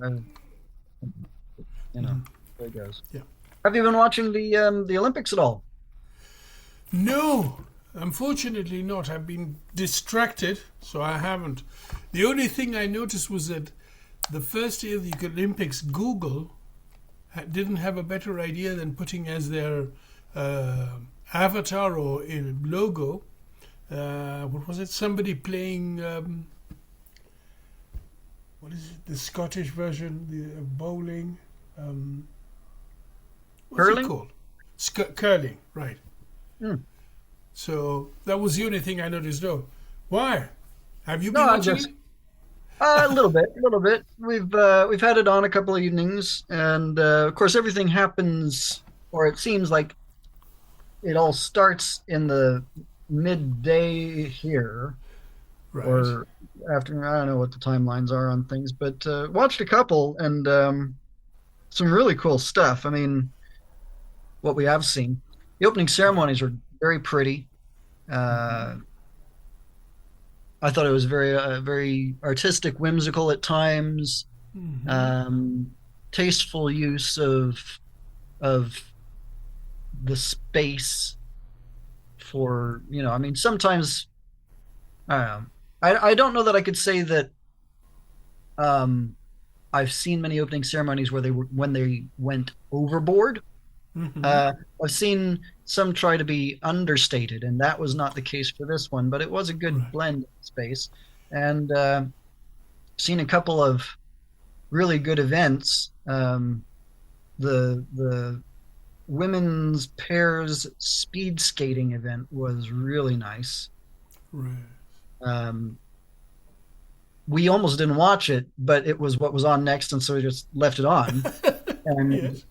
Uh, you know, there it goes. Yeah. Have you been watching the Olympics at all? No, unfortunately not. I've been distracted, so I haven't. The only thing I noticed was that the first year of the Olympics, Google didn't have a better idea than putting as their avatar or logo. What was it? Somebody playing. What is it? The Scottish version, the bowling. What's it Curling? called? Curling, right. Hmm. So that was the only thing I noticed. Though, why? Have you No, been I watching just it? a little bit, a little bit. We've had it on a couple of evenings, and of course everything happens, or it seems like it all starts in the midday here, Right. or after. I don't know what the timelines are on things, but watched a couple and some really cool stuff. I mean, what we have seen, the opening Yeah. ceremonies were very pretty. Uh, I thought it was very artistic, whimsical at times. Hmm. Um, Tasteful use of the space for, I mean, sometimes I don't know. I don't know that I could say that um, I've seen many opening ceremonies where when they went overboard. Hmm. Uh, I've seen some try to be understated, and that was not the case for this one, but it was a good Right. blend of space. And seen a couple of really good events. The women's pairs speed skating event was really nice. Right. Um, we almost didn't watch it, but it was what was on next, and so we just left it on. And Yes.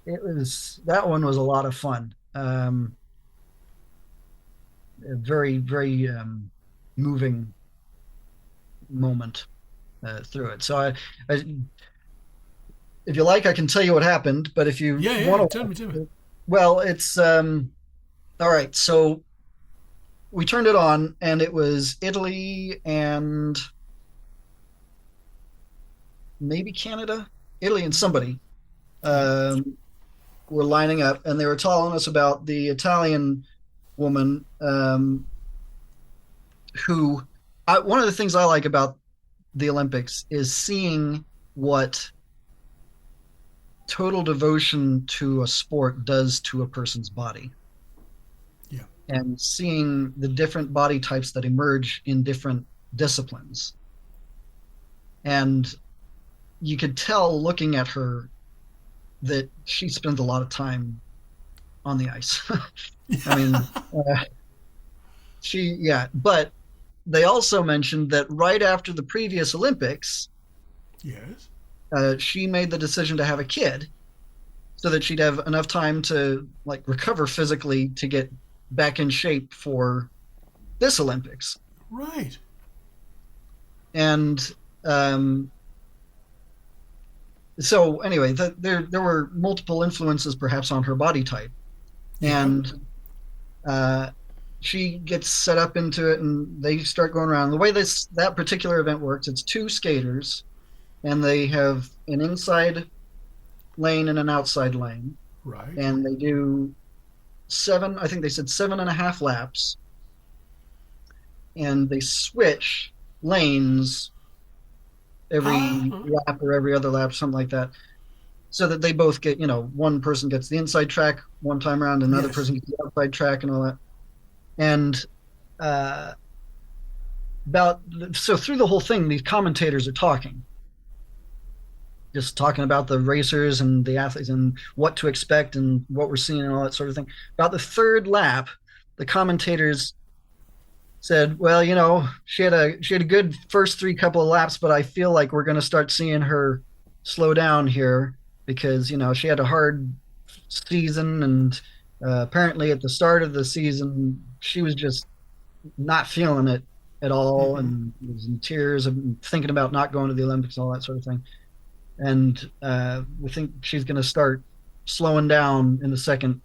it was that one was a lot of fun. A very moving moment through it. So I, if you like, I can tell you what happened. But if you Yeah. want Yeah. to, Tell me. Tell me. well, it's all right. So we turned it on, and it was Italy and maybe Canada, Italy and somebody Yeah. um, were lining up, and they were telling us about the Italian woman who. One of the things I like about the Olympics is seeing what total devotion to a sport does to a person's body Yeah. and seeing the different body types that emerge in different disciplines. And you could tell looking at her that she spends a lot of time on the ice. I mean, yeah, but they also mentioned that right after the previous Olympics, Yes. she made the decision to have a kid so that she'd have enough time to like recover physically to get back in shape for this Olympics. Right. And um, so anyway, there were multiple influences perhaps on her body type, Yeah. and uh, she gets set up into it, and they start going around. The way that particular event works, it's two skaters, and they have an inside lane and an outside lane, Right. and they do seven. I think they said 7.5 laps, and they switch lanes Ah. every lap or every other lap, something like that, so that they both get, one person gets the inside track one time around, another Yes. person gets the outside track and all that. And uh, about so through the whole thing, these commentators are talking, just talking about the racers and the athletes and what to expect and what we're seeing and all that sort of thing. About the third lap, the commentators said, "Well, she had a good first three couple of laps, but I feel like we're going to start seeing her slow down here because she had a hard season, and apparently at the start of the season she was just not feeling it at all Hmm. and was in tears and thinking about not going to the Olympics and all that sort of thing. And we think she's going to start slowing down in the second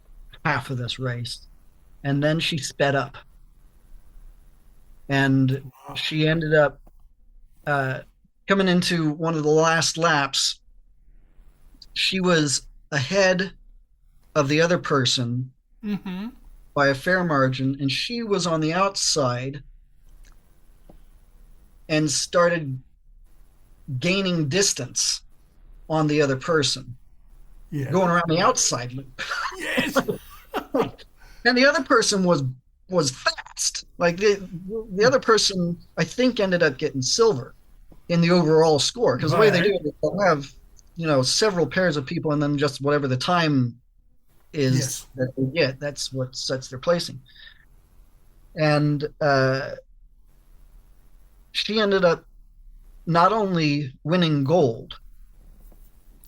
half of this race." And then she sped up, and Wow. she ended up uh, coming into one of the last laps, she was ahead of the other person Mm-hmm. by a fair margin, and she was on the outside and started gaining distance on the other person, Yeah. going around the outside loop. Yes. And the other person was fast. Like the other person, I think, ended up getting silver in the overall score because the way they do Right. it is they'll have several pairs of people and then just whatever the time is Yes. that they get, that's what sets their placing. And she ended up not only winning gold,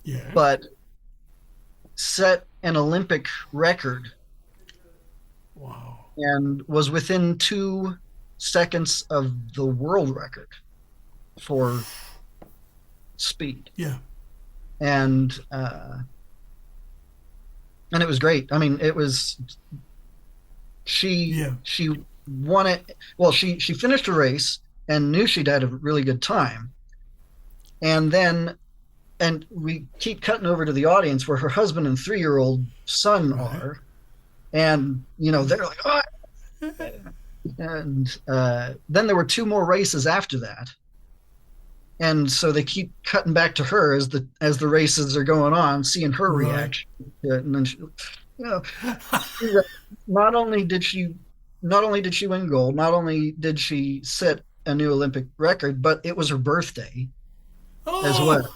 Yeah. but set an Olympic record Wow. and was within 2 seconds of the world record for speed. Yeah. And and it was great. I mean, it was she Yeah. she won it. Well, she finished her race and knew she'd had a really good time. And then and we keep cutting over to the audience where her husband and 3-year-old son Right. are, and they're like, oh. And then there were 2 more races after that, and so they keep cutting back to her as the races are going on, seeing her Right. reaction to it. And then you know, not only did she win gold, not only did she set a new Olympic record, but it was her birthday as well.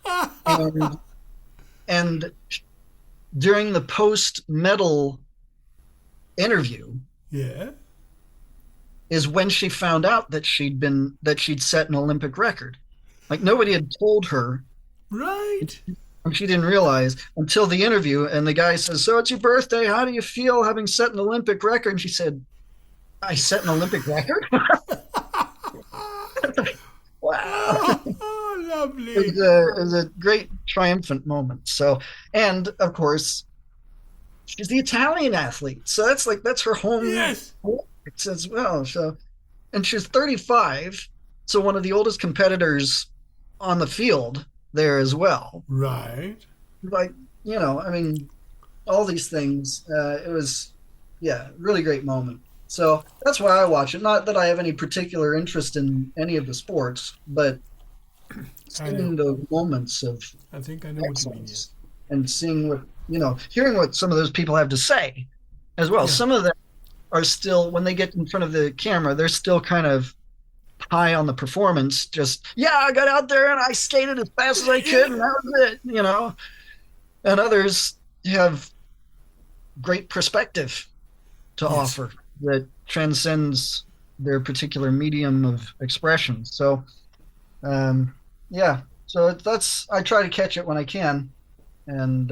Oh. And and during the post medal interview Yeah. is when she found out that she'd set an Olympic record. Like nobody had told her, Right. and she didn't realize until the interview. And the guy says, "So it's your birthday. How do you feel having set an Olympic record?" And she said, "I set an Olympic record." Wow. Oh, lovely. It was a great triumphant moment. So, and of course, she's the Italian athlete, so that's her home Yes. Olympics as well. So, and she's 35, so one of the oldest competitors on the field there as well. Right. Like, I mean, all these things. It was, yeah, really great moment. So that's why I watch it. Not that I have any particular interest in any of the sports, but I know. seeing those moments of I think I know what you mean. excellence Yes. and seeing hearing what some of those people have to say as well. Yeah. Some of them are still, when they get in front of the camera, they're still kind of high on the performance. Just, yeah, I got out there and I skated as fast as I could, and that was it. And others have great perspective to Yes. offer that transcends their particular medium of expression. So, yeah, so that's I try to catch it when I can, and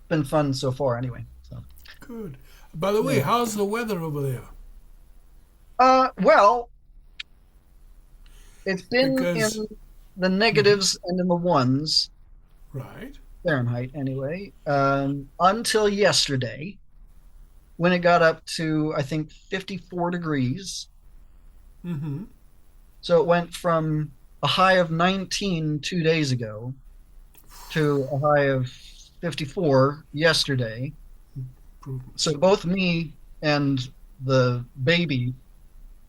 been fun so far anyway. So, Good. By the way, yeah. how's the weather over there? Well, it's been in Because. the Mhm. negatives and in the ones Right. Fahrenheit anyway, until yesterday when it got up to I think 54 degrees. Mm-hmm. So it went from a high of 19 2 days ago to a high of 54 yesterday. Improvements. So both me and the baby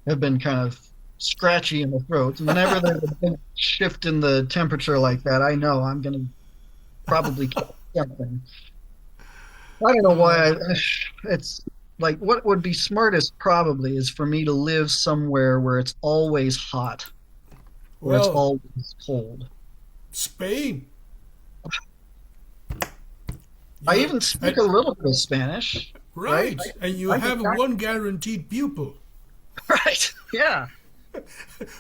have been kind of scratchy in the throat. And whenever there's a big shift in the temperature like that, I know I'm going to probably get something. I don't know why. It's like what would be smartest probably is for me to live somewhere where it's always hot, where it's Well, always cold. Spain. I You even speak a little bit of Spanish, right? right, and you I can have one guaranteed pupil. right. Yeah.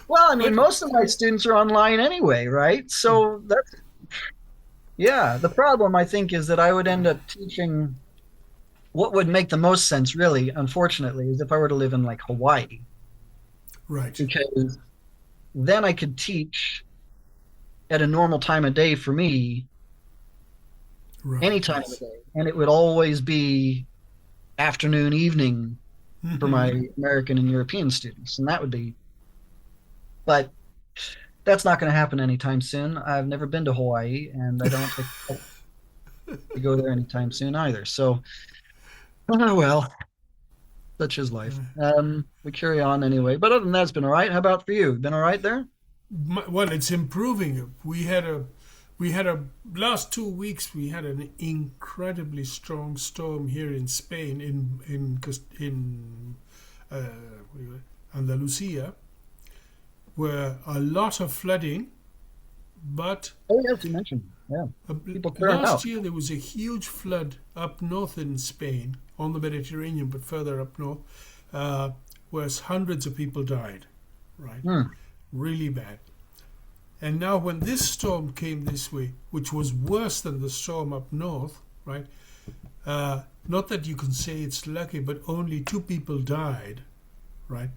Well, I mean, But most of my students are online anyway, right? So that's yeah. The problem I think is that I would end up teaching what would make the most sense, really, unfortunately, is if I were to live in like Hawaii, right, because then I could teach at a normal time of day for me, right, any time of the yes. day, and it would always be afternoon, evening for Mm-hmm. my American and European students, and that would be. But That's not going to happen anytime soon. I've never been to Hawaii, and I don't expect to go there anytime soon either. So, oh well, such is life. We carry on anyway. But other than that, it's been all right. How about for you? Been all right there? Well, it's improving. We had a last 2 weeks. We had an incredibly strong storm here in Spain, in uh, Andalusia, where a lot of flooding. But Oh yes, you mentioned. Yeah, people clearing last out. year there was a huge flood up north in Spain, on the Mediterranean, but further up north, uh, where hundreds of people died. Right, Hmm. really bad. And now, when this storm came this way, which was worse than the storm up north, right? Not that you can say it's lucky, but only two people died, right?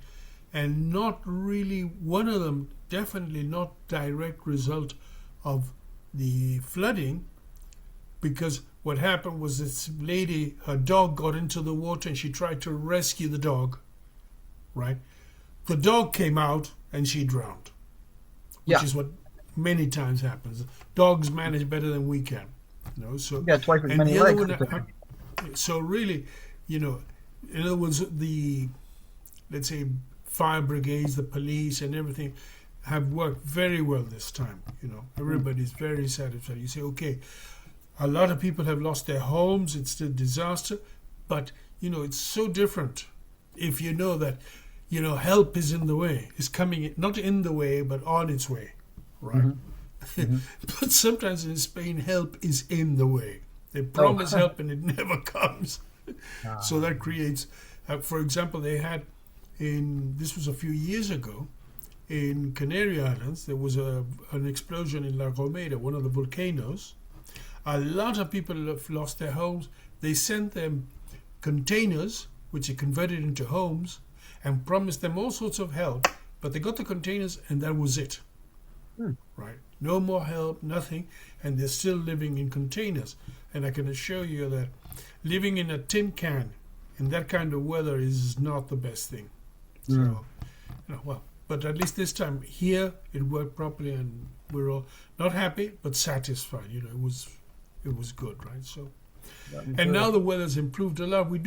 And not really, one of them definitely not direct result of the flooding, because what happened was this lady, her dog got into the water and she tried to rescue the dog, right? The dog came out and she drowned, which Yeah, is what many times happens. Dogs manage better than we can, you know. So, you got twice as and many the other legs. one, so really, you know, in other words, the, let's say, fire brigades, the police, and everything have worked very well this time. You know, Hmm. everybody's very satisfied. You say, okay, a lot of people have lost their homes. It's a disaster, but you know, it's so different if you know that, you know, help is in the way, is coming, not in the way, but on its way, right? Hmm. Hmm. But sometimes in Spain, help is in the way. They Oh, promise help and it never comes. So ah, that creates, for example, they had this was a few years ago, in Canary Islands, there was an explosion in La Gomera, one of the volcanoes. A lot of people have lost their homes. They sent them containers, which are converted into homes, and promised them all sorts of help. But they got the containers, and that was it. hmm. Right? No more help, nothing, and they're still living in containers. And I can assure you that living in a tin can in that kind of weather is not the best thing. So, Hmm. you know, well, but at least this time here it worked properly, and we're all not happy but satisfied. You know, it was good, right? So, I'm and now sure. the weather's improved a lot. We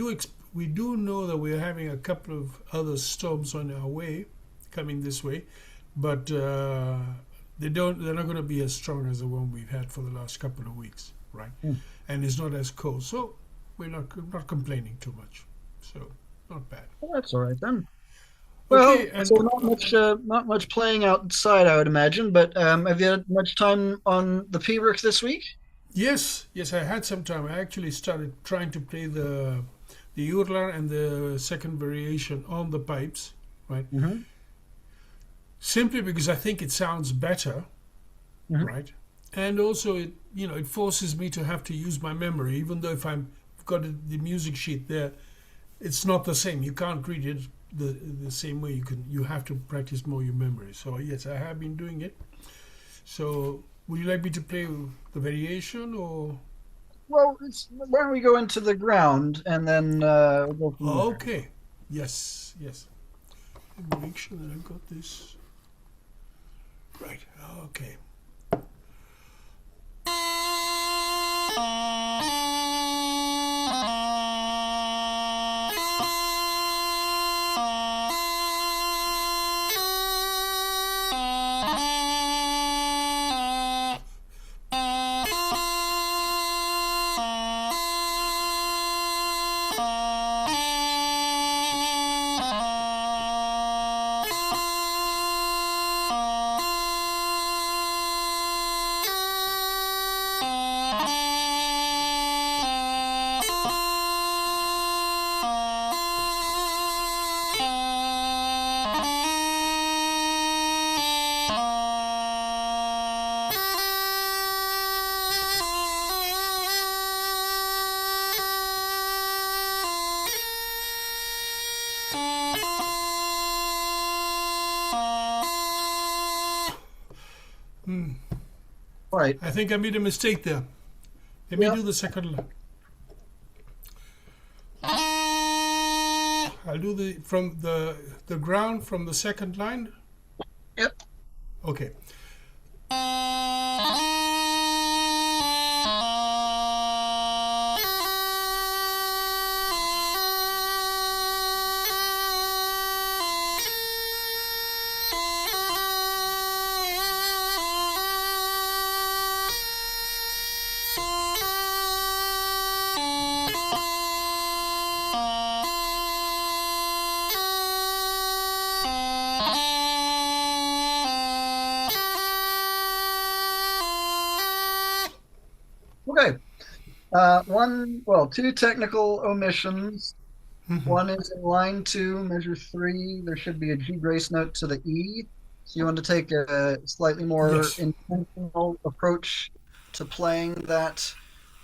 do know that we're having a couple of other storms on our way, coming this way, but they're not going to be as strong as the one we've had for the last couple of weeks, right? Hmm. And it's not as cold, so we're not complaining too much. So not bad. Well, that's all right then. Okay, Well, so and not much playing outside, I would imagine. But have you had much time on the P-Works this week? yes, I had some time. I actually started trying to play the URLAR and the second variation on the pipes, right? Hmm. Simply because I think it sounds better, Hmm. right? And also it forces me to have to use my memory, even though if I've got the music sheet there, it's not the same. You can't read it the same way. You have to practice more your memory. So yes, I have been doing it. So would you like me to play the variation or? Well, why don't we go into the ground and then we'll go from there. Okay. Yes. Let me make sure that I've got this right. Okay. All right. I think I made a mistake there. Let me Yeah. do the second line. I'll do the from the ground from the second line. Yep. Okay. Okay. Two technical omissions. One is in line 2, measure 3. There should be a G grace note to the E. So you want to take a slightly more Yes. intentional approach to playing that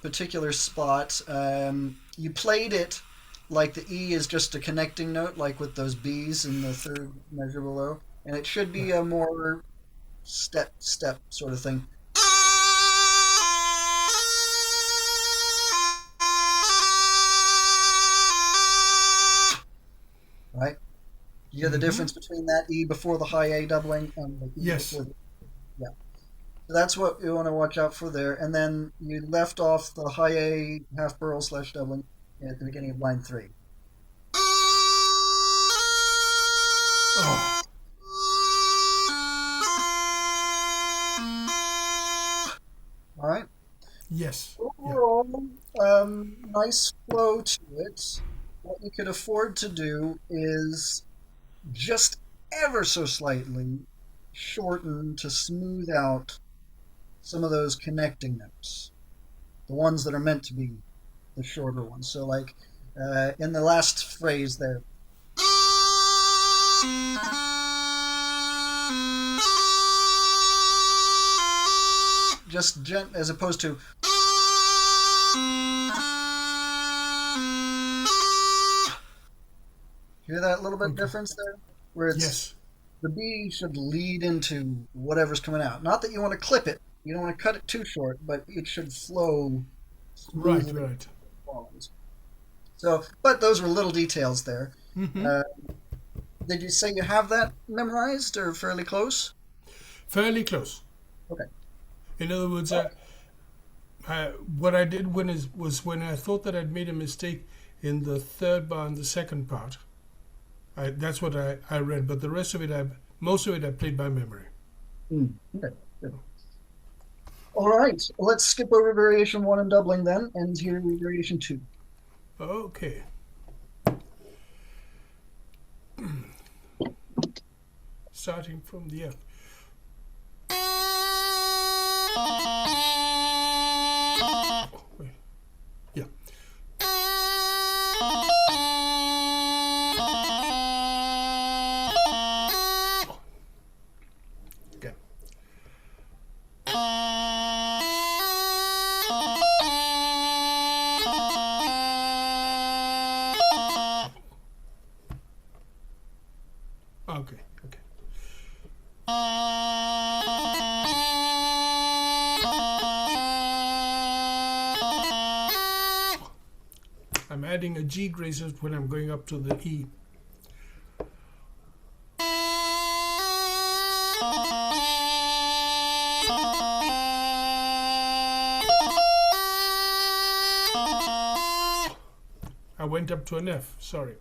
particular spot. You played it like the E is just a connecting note, like with those Bs in the third measure below. And it should be a more step sort of thing. Right? You hear the difference between that E before the high A doubling and the E Yes. before the, yeah. So that's what you want to watch out for there. And then you left off the high A half-birl / doubling at the beginning of line 3. Oh, All right. yes. Yeah. Overall, nice flow to it. What you could afford to do is just ever so slightly shorten to smooth out some of those connecting notes, the ones that are meant to be the shorter ones. So, like in the last phrase there, just as opposed to. Hear that little bit Okay. difference there? Where it's Yes. the B should lead into whatever's coming out. Not that you want to clip it, you don't want to cut it too short, but it should flow Right, smoothly. right. So, but those were little details there. Hmm. Uh, did you say you have that memorized or fairly close? Fairly close. Okay. In other words, what I did was when I thought that I'd made a mistake in the third bar and the second part, that's what I read. But the rest of it, most of it, I played by memory. Okay. Good. All right. Let's skip over variation 1 and doubling then, and hear variation 2. Okay. Starting from the F. Wait. Yeah. Okay. Okay. Okay. I'm adding a G graces when I'm going up to the E. I went up to an F, sorry.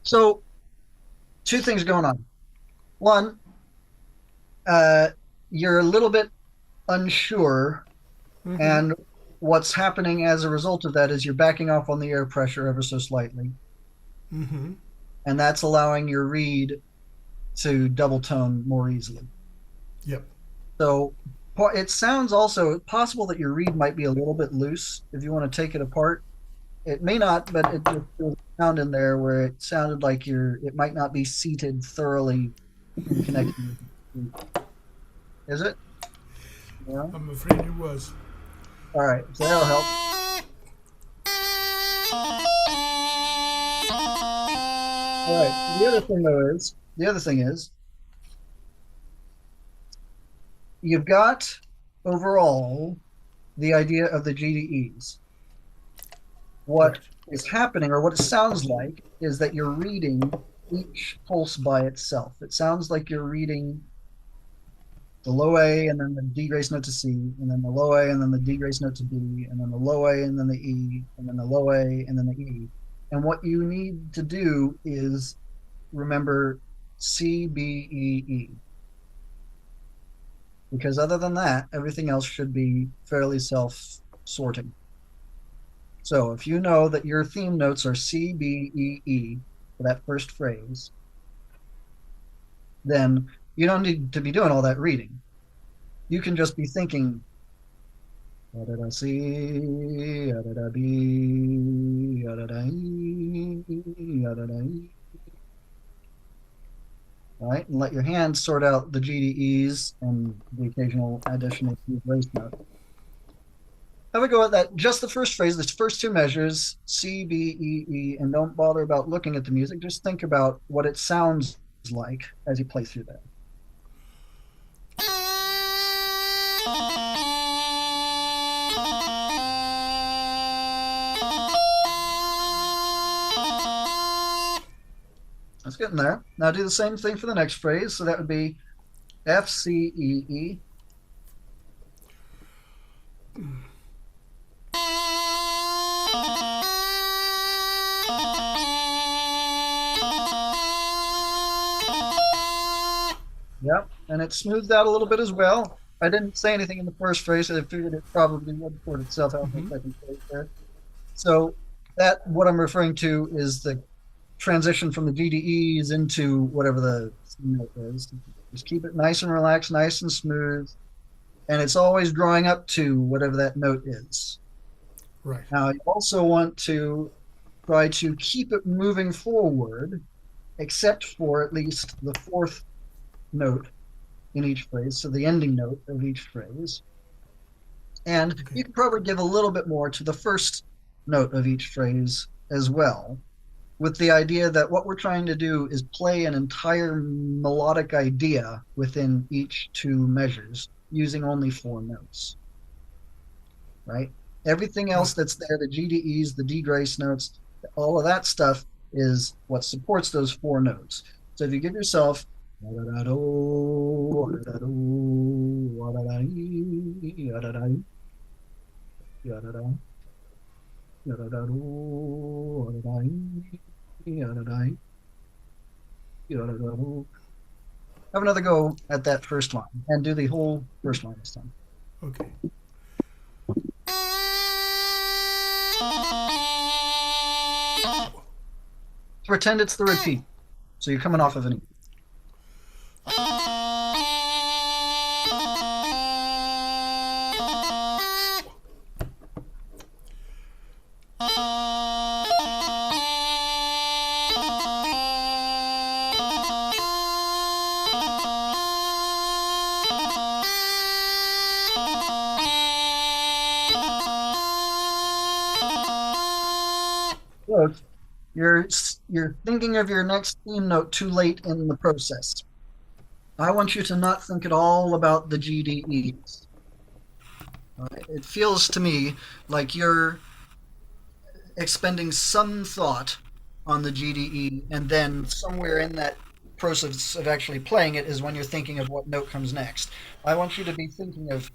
So, two things going on. One, you're a little bit unsure, and what's happening as a result of that is you're backing off on the air pressure ever so slightly, Mm-hmm. and that's allowing your reed to double tone more easily. Yep. So it sounds also possible that your reed might be a little bit loose if you want to take it apart. It may not, but it just feels a sound in there where it sounded like it might not be seated thoroughly in connection. Is it? Yeah. I'm afraid it was. All right, so that'll help. All right. The other thing is, you've got overall the idea of the GDEs. Right. What is happening, or what it sounds like, is that you're reading each pulse by itself. It sounds like you're reading the low A and then the D grace note to C, and then the low A and then the D grace note to B, and then the low A and then the E, and then the low A and then the E. And what you need to do is remember C, B, E, E. Because other than that, everything else should be fairly self-sorting. So if you know that your theme notes are C, B, E, E for that first phrase, then you don't need to be doing all that reading. You can just be thinking, da da da C, da da da B, da da da E, da da da E. Right? And let your hands sort out the GDEs and the occasional additional grace note. Have a go at that. Just the first phrase, the first two measures, C, B, E, E, and don't bother about looking at the music. Just think about what it sounds like as you play through that. That's getting there. Now do the same thing for the next phrase. So that would be F, C, E, E. Yep, and it smoothed out a little bit as well. I didn't say anything in the first phrase, so I figured it probably would sort itself out in the second phrase there. So that, what I'm referring to, is the transition from the GDEs into whatever the note is. Just keep it nice and relaxed, nice and smooth, and it's always drawing up to whatever that note is. Right. Now, you also want to try to keep it moving forward, except for at least the fourth note in each phrase, so the ending note of each phrase. And Okay. you can probably give a little bit more to the first note of each phrase as well, with the idea that what we're trying to do is play an entire melodic idea within each two measures using only four notes. Right? Everything else that's there, the GDEs, the D grace notes, all of that stuff is what supports those four notes. So if you give yourself have another go at that first line and do the whole first line this time. Okay. Pretend it's the repeat. So you're coming off of an E. So you're thinking of your next theme note too late in the process. I want you to not think at all about the GDEs. It feels to me like you're expending some thought on the GDE, and then somewhere in that process of actually playing it is when you're thinking of what note comes next. I want you to be thinking of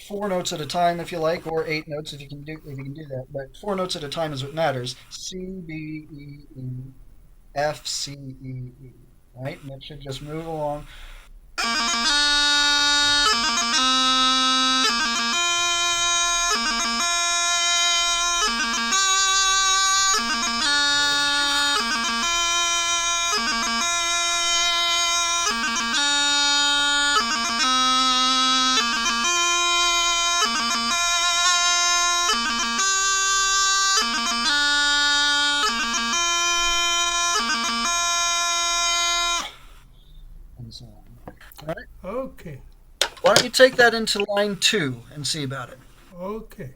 four notes at a time, if you like, or eight notes if you can do that. But four notes at a time is what matters. C, B, E, E, F, C, E, E. Right, and it should just move along. And so on. All right. Okay. Why don't you take that into line 2 and see about it? Okay.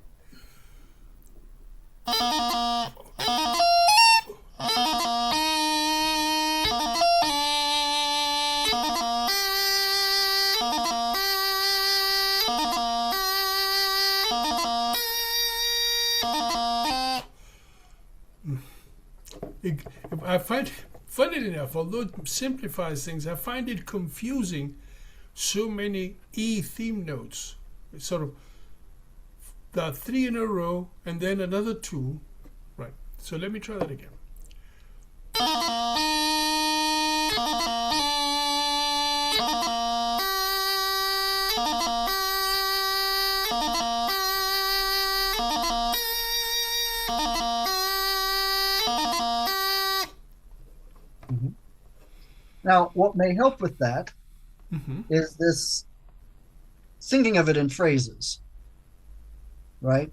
I find, funny enough, although it simplifies things, I find it confusing. So many E theme notes. It's sort of there are 3 in a row and then another 2. Right. So let me try that again. Now, what may help with that is this thinking of it in phrases, right?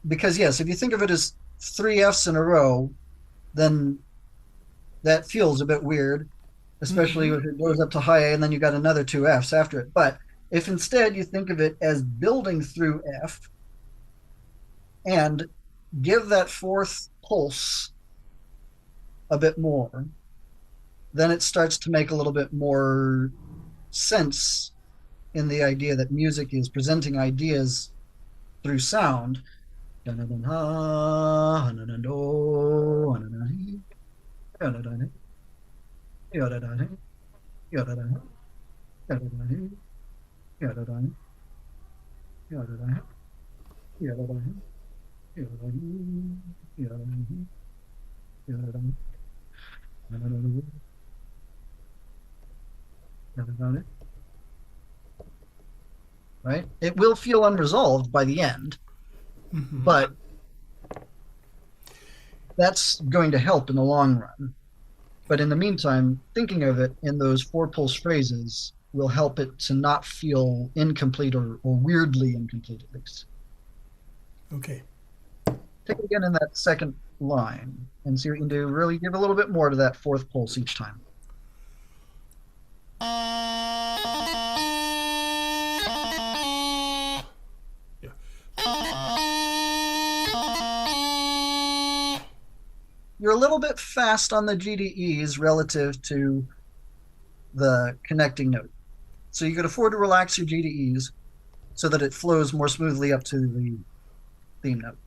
Because yes, if you think of it as 3 Fs in a row, then that feels a bit weird, especially if it goes up to high A and then you got another 2 Fs after it. But if instead you think of it as building through F and give that 4th pulse a bit more, then it starts to make a little bit more sense in the idea that music is presenting ideas through sound. Right? It will feel unresolved by the end, but that's going to help in the long run. But in the meantime, thinking of it in those 4 pulse phrases will help it to not feel incomplete or weirdly incomplete, at least. Okay. Take it again in that 2nd line and see what you can do. Really give a little bit more to that 4th pulse each time. You're a little bit fast on the GDEs relative to the connecting note. So you could afford to relax your GDEs so that it flows more smoothly up to the theme note.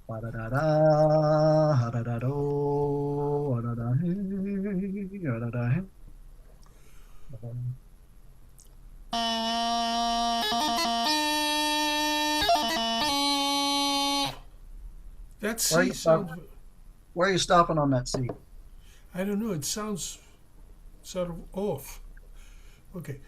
That C sounds... Where are you stopping on that C? I don't know. It sounds sort of off. Okay.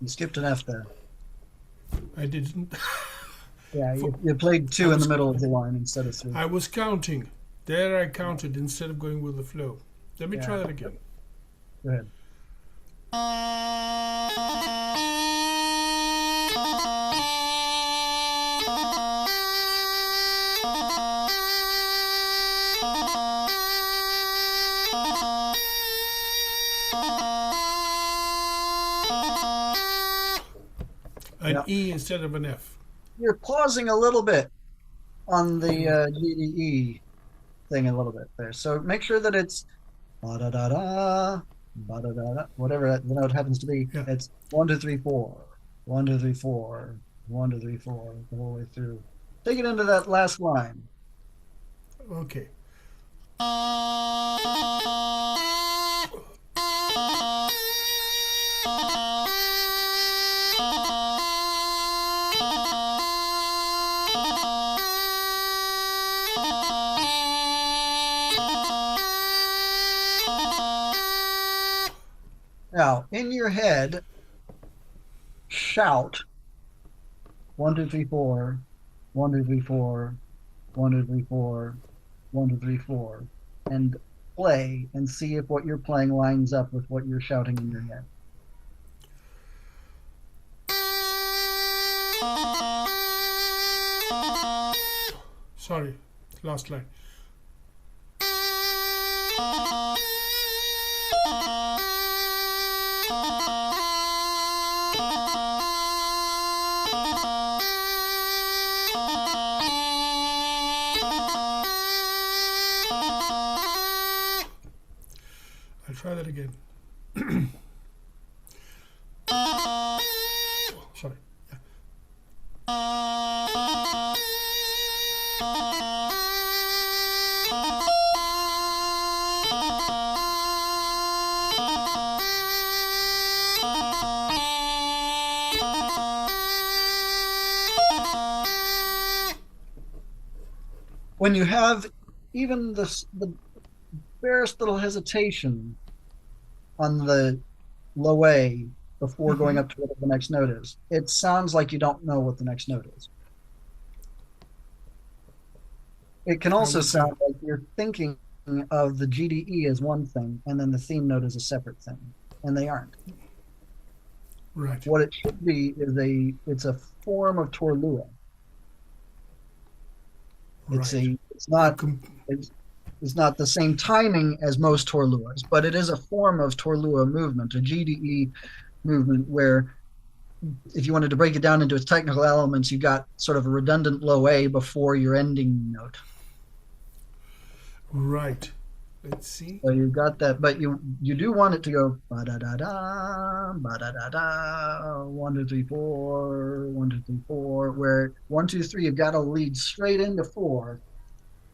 You skipped an F there. I didn't. Yeah, you played 2 in the middle of the line instead of 3. I was counting. There I counted instead of going with the flow. Let me try that again. Go ahead. An E instead of an F. You're pausing a little bit on the GDE thing a little bit there. So make sure that it's ba-da-da-da, ba-da-da-da, whatever the note happens to be. Yeah. It's 1, 2, 3, 4, 1, 2, 3, 4, 1, 2, 3, 4, the whole way through. Take it into that last line. Okay. Now, in your head, shout 1, 2, 3, 4, 1, 2, 3, 4, 1, 2, 3, 4, 1, 2, 3, 4, and play and see if what you're playing lines up with what you're shouting in your head. Sorry, last line. I'll try that again. Sorry. Yeah. When you have even the barest little hesitation on the low A before going up to what the next note is, it sounds like you don't know what the next note is. It can also sound like you're thinking of the GDE as one thing and then the theme note as a separate thing, and they aren't. Right. What it should be is it's a form of taorluath. Right. It's not the same timing as most taorluaths, but it is a form of taorluath movement, a GDE movement, where if you wanted to break it down into its technical elements, you got sort of a redundant low A before your ending note. Right. Let's see. So you got that, but you do want it to go ba da da da ba da da da 1 2 3 4 1 2 3 4, where 1 2 3 you've got to lead straight into 4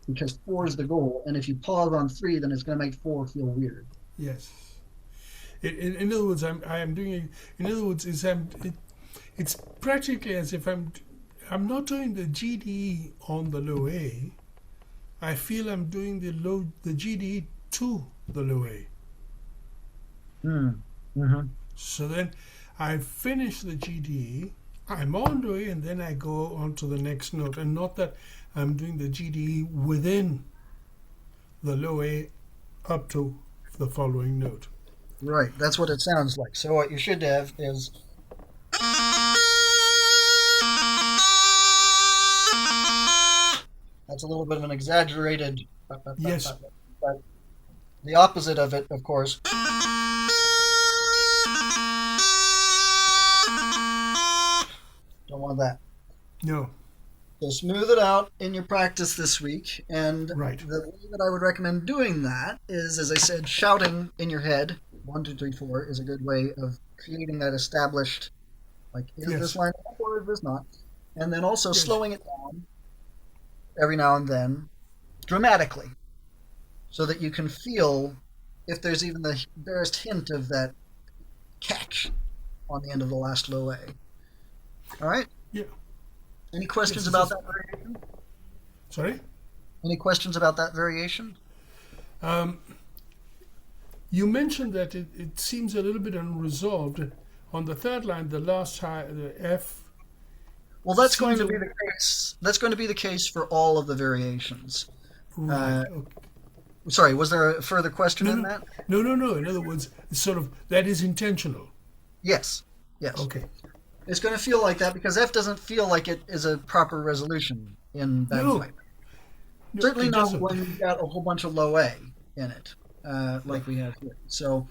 because 4 is the goal, and if you pause on 3, then it's going to make 4 feel weird. Yes. In other words, I am doing. In other words, it's practically as if I'm not doing the GDE on the low A. I feel I'm doing the GDE to the low A. So then I finish the GDE, I'm on the way, and then I go on to the next note, and not that I'm doing the GDE within the low A up to the following note. Right, that's what it sounds like. So what you should have is that's a little bit of an exaggerated. Yes. But the opposite of it, of course. Don't want that. No. So smooth it out in your practice this week. And Right. the way that I would recommend doing that is, as I said, shouting in your head. 1 2 3 4 is a good way of creating that established, like, is Yes. this line up or is this not? And then also Yes. slowing it down every now and then, dramatically, so that you can feel if there's even the barest hint of that catch on the end of the last low A. All right? Yeah. Any questions Yes, about that variation? Sorry? Any questions about that variation? You mentioned that it seems a little bit unresolved. On the third line, the last high, the F. Well, that's going to be the case. That's going to be the case for all of the variations. Right. Okay. Sorry, was there a further question in that? No. In other words, it's sort of that is intentional. Yes. Okay. It's going to feel like that because F doesn't feel like it is a proper resolution in bagpipe. No, Certainly not doesn't. when you've got a whole bunch of low A in it, like we have here. So,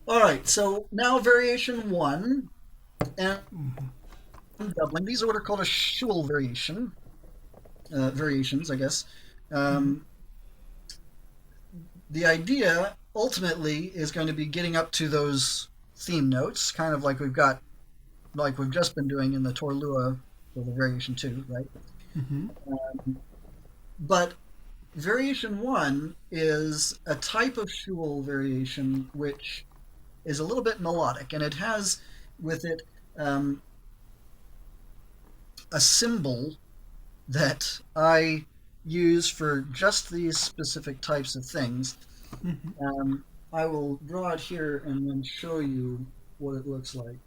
all right. So now variation 1 and doubling. These are what are called a Schul variation. Variations, I guess. The idea ultimately is going to be getting up to those theme notes, kind of like we've just been doing in the taorluath for the variation 2, right? But variation 1 is a type of Schul variation which is a little bit melodic, and it has with it a symbol that I use for just these specific types of things. I will draw it here and then show you what it looks like.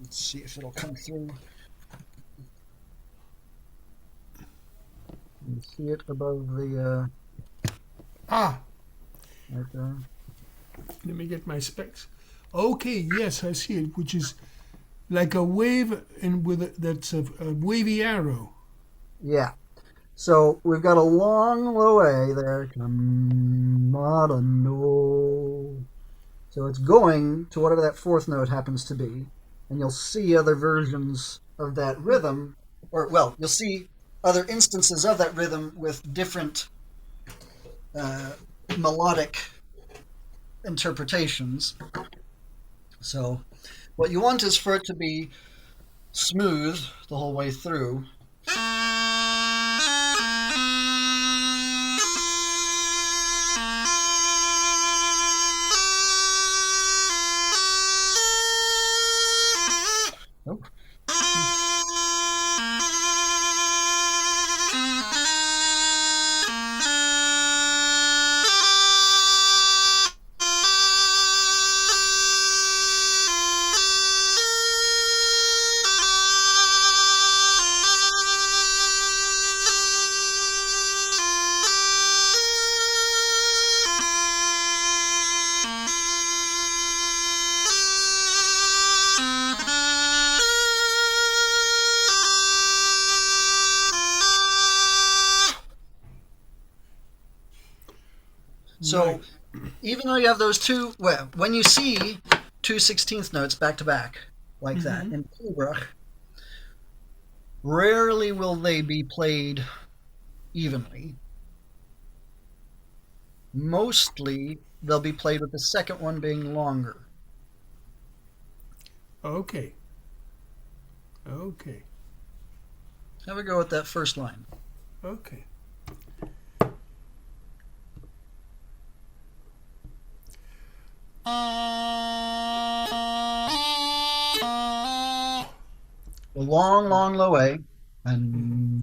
Let's see if it'll come through. You see it above the Ah, right there. let me get my specs. Okay, yes, I see it, which is like a wave and that's a wavy arrow. Yeah. So we've got a long low A there. Not a no. So it's going to whatever that fourth note happens to be. And you'll see other versions of that rhythm, or, well, you'll see other instances of that rhythm with different melodic interpretations. So what you want is for it to be smooth the whole way through. Nope. So Right. even though you have those two, well, when you see two 16th notes back to back like that in Piobaireached, rarely will they be played evenly. Mostly they'll be played with the second one being longer. Okay. Okay. Have a go with that first line. Okay. The long, long low A. And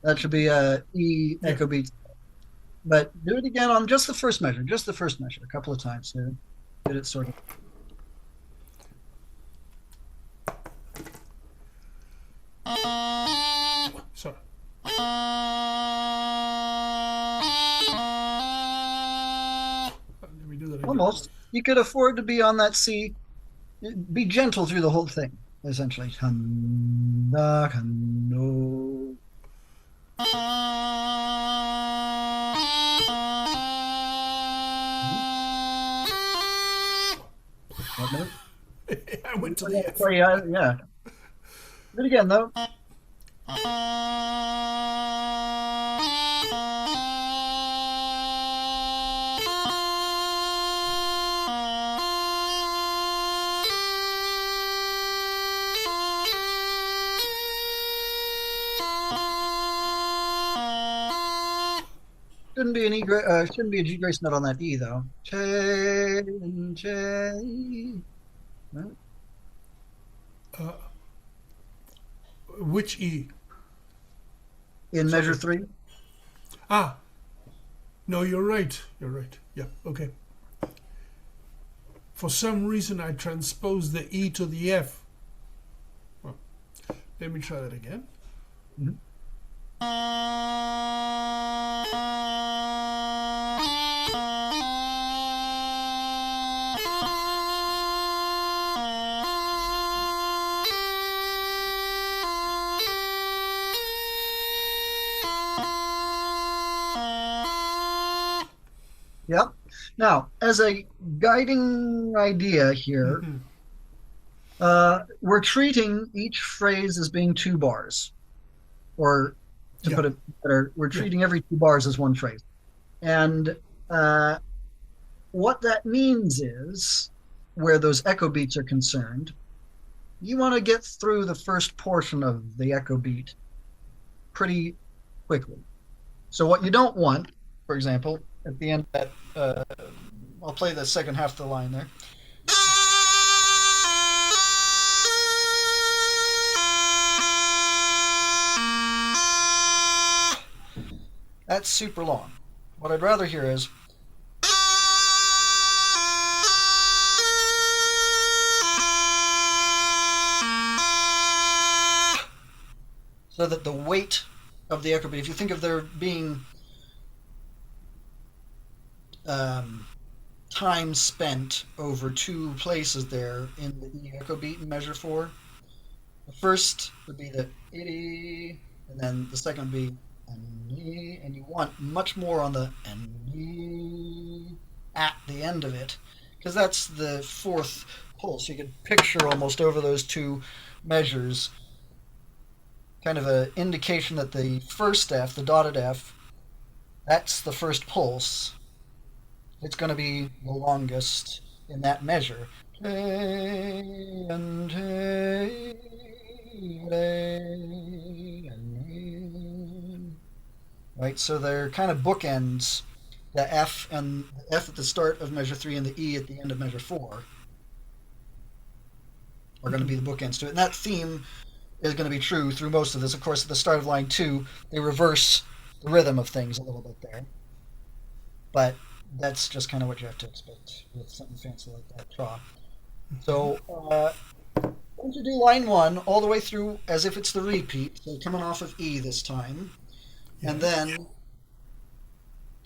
that should be a E Yeah. echo beat. But do it again on just the first measure, a couple of times to get it sorted. Sorry. Let me do that again. Almost. You could afford to be on that C. Be gentle through the whole thing, essentially. No. I went to the F. Yeah. Do it again, though. Shouldn't be an shouldn't be a G grace note on that E though. Che. No? Which E? In measure Sorry. 3. Ah. No, you're right. You're right. Yeah. Okay. For some reason, I transposed the E to the F. Well, let me try that again. Mhm. Yep. Now, as a guiding idea here, we're treating each phrase as being 2 bars, or to Yeah. put it better, we're Yeah. treating every 2 bars as one phrase. And what that means is, where those echo beats are concerned, you want to get through the first portion of the echo beat pretty quickly. So what you don't want, for example, at the end of that, I'll play the second half of the line there. That's super long. what I'd rather hear is so that the weight of the echo beat, if you think of there being time spent over two places there in the E echo beat in measure 4, the first would be the itty, and then the second would be and you want much more on the at the end of it, because that's the fourth pulse. You could picture almost over those two measures kind of an indication that the first F, the dotted F, that's the first pulse. It's going to be the longest in that measure. Right, so they're kind of bookends. The F and the F at the start of measure 3 and the E at the end of measure 4 are going to be the bookends to it. And that theme is going to be true through most of this. Of course, at the start of line 2, they reverse the rhythm of things a little bit there. But that's just kind of what you have to expect with something fancy like that draw. So, going to do line 1 all the way through as if it's the repeat, so coming off of E this time, and then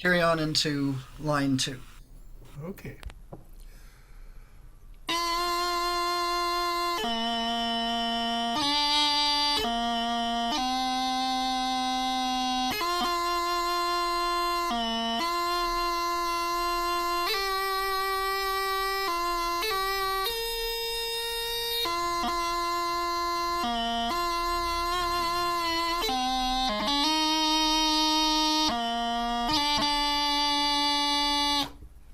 carry on into line 2. Okay.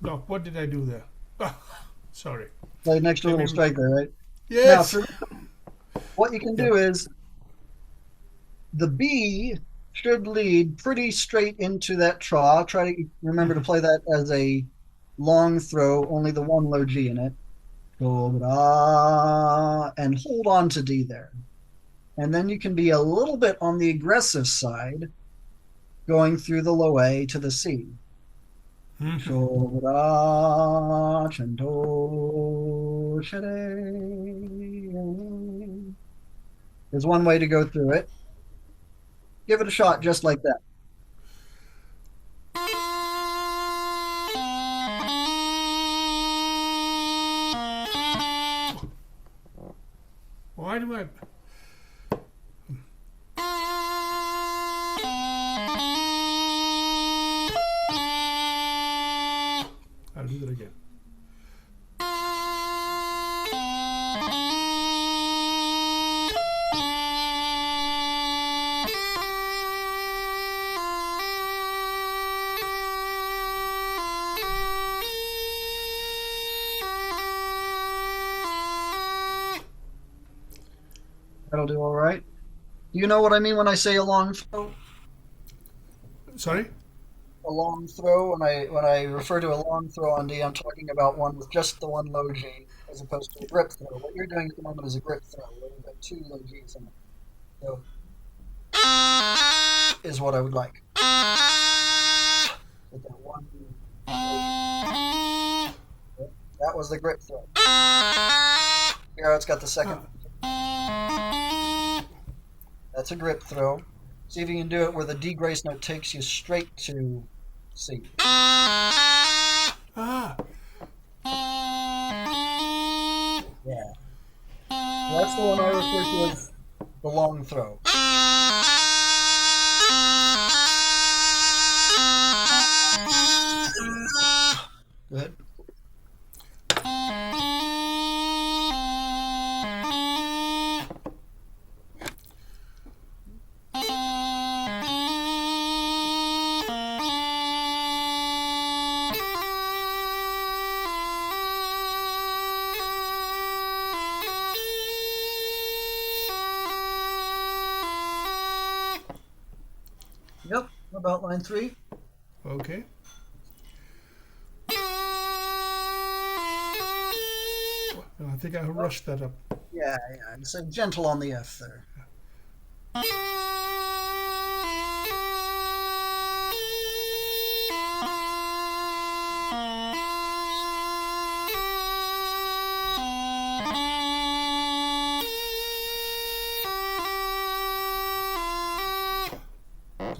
No, what did I do there? Oh, sorry. Play an extra little strike there, right? Yes. Now, what you can do is the B should lead pretty straight into that tra. Try to remember to play that as a long throw, only the one low G in it. And hold on to D there. And then you can be a little bit on the aggressive side, going through the low A to the C. There's one way to go through it. Give it a shot just like that. Why do I... I'll do that again. That'll do all right. Do you know what I mean when I say a long throw? Sorry? A long throw, when I refer to a long throw on D, I'm talking about one with just the one low G, as opposed to a grip throw. What you're doing at the moment is a grip throw, where you've got two low Gs in it. So, is what I would like. With that one. That was the grip throw. Here it's got the second. That's a grip throw. See if you can do it where the D grace note takes you straight to C. Ah. Yeah. That's the one I refer to as the long throw. Go ahead. Yep, about line 3. Okay. I think I rushed that up. Yeah. So gentle on the F there.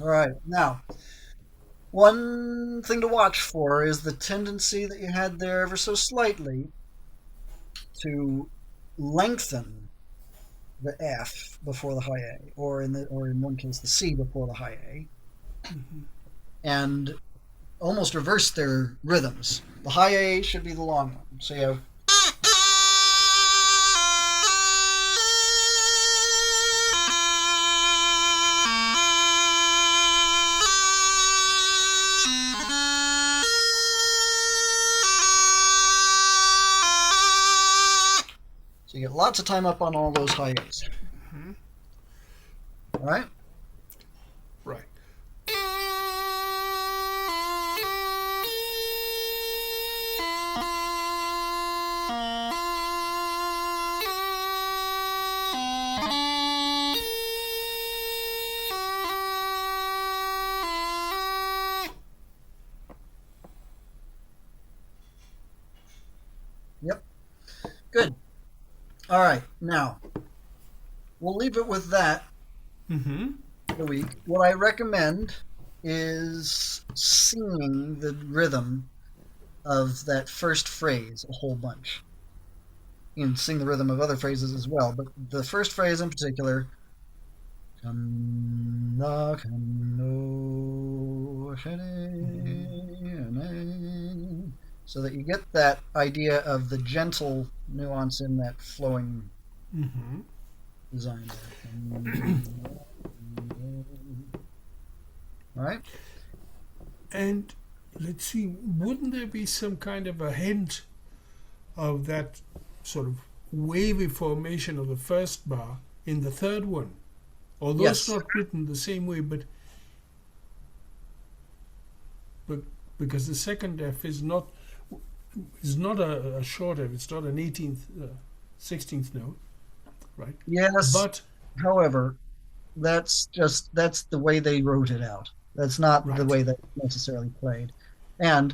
All right. Now, one thing to watch for is the tendency that you had there ever so slightly to lengthen the F before the high A, or in one case the C before the high A, and almost reverse their rhythms. The high A should be the long one. So you have so you get lots of time up on all those high A's. All right? Right. Yep. Good. All right. Now, we'll leave it with that for the week. What I recommend is singing the rhythm of that first phrase a whole bunch. You can sing the rhythm of other phrases as well, but the first phrase in particular, so that you get that idea of the gentle nuance in that flowing design there. All right? And let's see, wouldn't there be some kind of a hint of that sort of wavy formation of the first bar in the third one? Although Yes. it's not written the same way, but because the second F is not a short F, it's not an 18th, 16th note, right? Yes. But However, that's the way they wrote it out. That's not the Right. way that necessarily played. And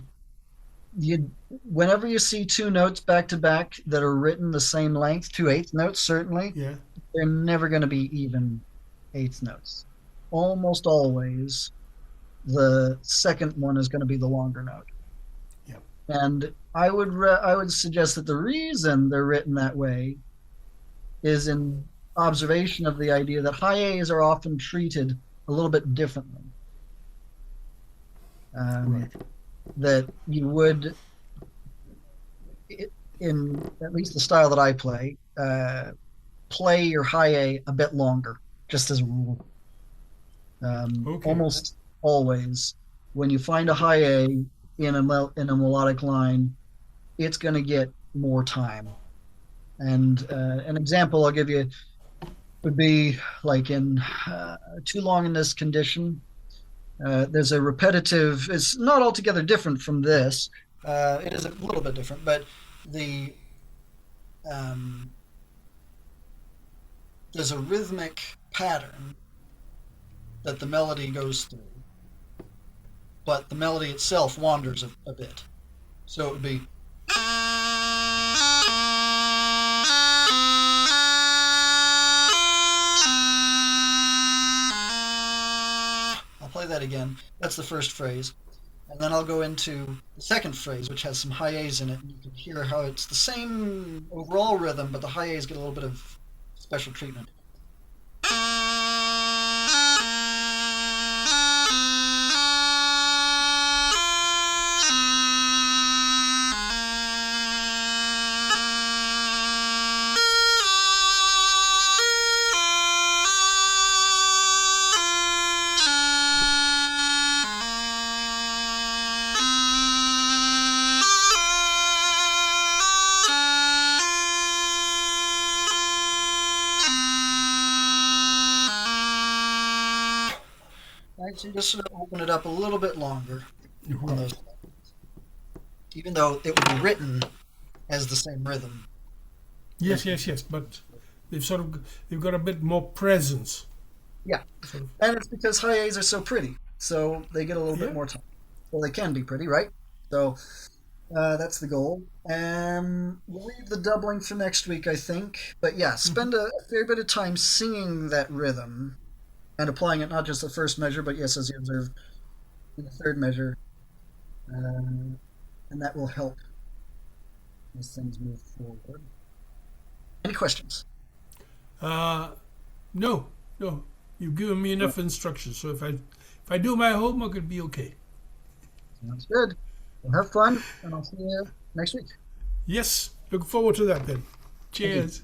whenever you see two notes back to back that are written the same length, 2/8 notes certainly, yeah, they're never going to be even eighth notes. Almost always, the second one is going to be the longer note. yeah, And I would suggest that the reason they're written that way is in observation of the idea that high A's are often treated a little bit differently. right, That you would, in at least the style that I play your high A bit longer, just as a rule. Okay. Almost always, when you find a high A in a melodic line, it's going to get more time. And an example I'll give you would be like in Too Long in This Condition. There's a repetitive, it's not altogether different from this. It is a little bit different, but there's a rhythmic pattern that the melody goes through, but the melody itself wanders a bit. So it would be. I'll play that again. That's the first phrase. And then I'll go into the second phrase, which has some high A's in it. And you can hear how it's the same overall rhythm, but the high A's get a little bit of special treatment. Right, so you just sort of open it up a little bit longer on those, even though it would be written as the same rhythm. yes, but they've got a bit more presence. Yeah, Sort of, and it's because high A's are so pretty, so they get a little Yeah. bit more time. Well, they can be pretty, right? So that's the goal. We'll leave the doubling for next week, I think. But yeah, spend a fair bit of time singing that rhythm, and applying it not just the first measure, but yes, as you observed, in the third measure, and that will help as things move forward. Any questions? No, no. You've given me enough instructions, so if I do my homework, it'll be okay. Sounds good. Well, have fun, and I'll see you next week. Yes, look forward to that then. Cheers.